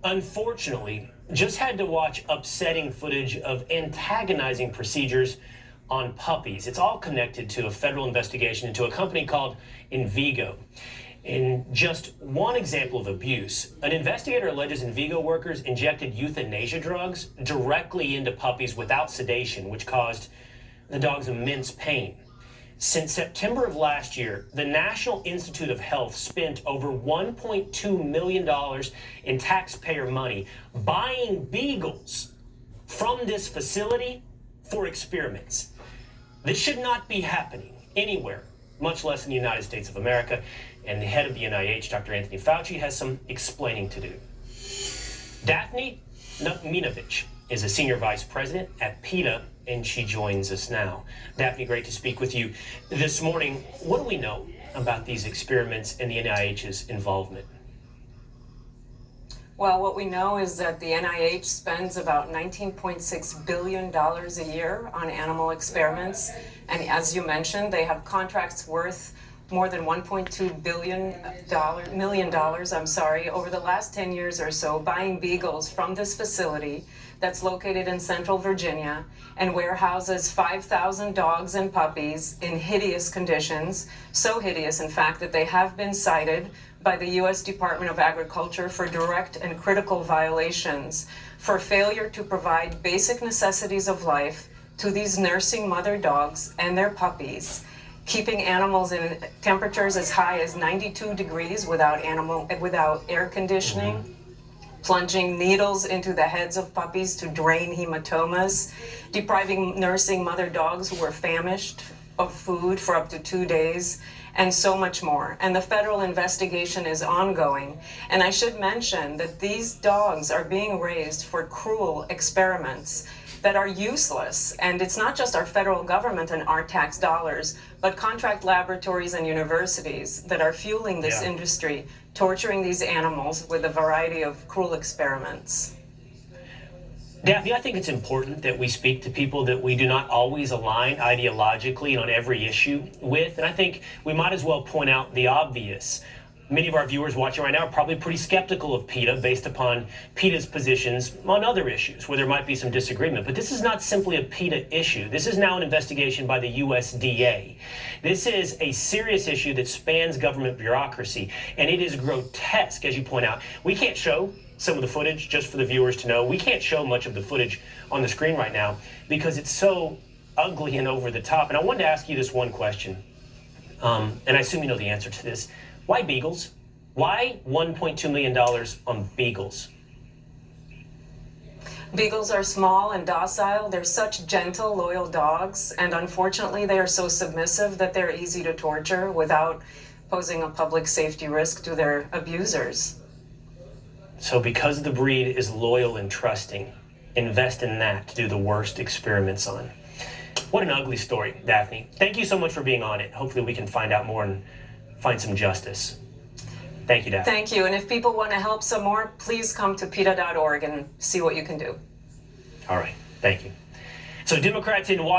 unfortunately, just had to watch upsetting footage of antagonizing procedures on puppies. It's all connected to a federal investigation into a company called Envigo. In just one example of abuse, an investigator alleges Envigo workers injected euthanasia drugs directly into puppies without sedation, which caused the dogs immense pain. Since September of last year, the National Institute of Health spent over $1.2 million in taxpayer money buying beagles from this facility for experiments. This should not be happening anywhere, much less in the United States of America. And the head of the NIH, Dr. Anthony Fauci, has some explaining to do. Daphne Minovich is a senior vice president at PETA, and she joins us now. Daphne, great to speak with you this morning. What do we know about these experiments and the NIH's involvement? Well, what we know is that the NIH spends about $19.6 billion a year on animal experiments. And as you mentioned, they have contracts worth more than $1.2 million over the last 10 years or so, buying beagles from this facility that's located in central Virginia and warehouses 5,000 dogs and puppies in hideous conditions, so hideous, in fact, that they have been cited by the U.S. Department of Agriculture for direct and critical violations, for failure to provide basic necessities of life to these nursing mother dogs and their puppies, keeping animals in temperatures as high as 92 degrees without air conditioning, plunging needles into the heads of puppies to drain hematomas, depriving nursing mother dogs who were famished of food for up to 2 days, and so much more. And the federal investigation is ongoing. And I should mention that these dogs are being raised for cruel experiments that are useless. And it's not just our federal government and our tax dollars, but contract laboratories and universities that are fueling this industry, torturing these animals with a variety of cruel experiments. Daphne, I think it's important that we speak to people that we do not always align ideologically on every issue with. And I think we might as well point out the obvious. Many of our viewers watching right now are probably pretty skeptical of PETA based upon PETA's positions on other issues where there might be some disagreement. But this is not simply a PETA issue. This is now an investigation by the USDA. This is a serious issue that spans government bureaucracy, and it is grotesque, as you point out. We can't show some of the footage, just for the viewers to know. We can't show much of the footage on the screen right now because it's so ugly and over the top. And I wanted to ask you this one question, and I assume you know the answer to this. Why beagles? Why $1.2 million on beagles? Beagles are small and docile. They're such gentle, loyal dogs. And unfortunately, they are so submissive that they're easy to torture without posing a public safety risk to their abusers. So because the breed is loyal and trusting, invest in that to do the worst experiments on. What an ugly story, Daphne. Thank you so much for being on it. Hopefully we can find out more and find some justice. Thank you, Daphne. Thank you. And if people want to help some more, please come to PETA.org and see what you can do. All right. Thank you. So Democrats in Washington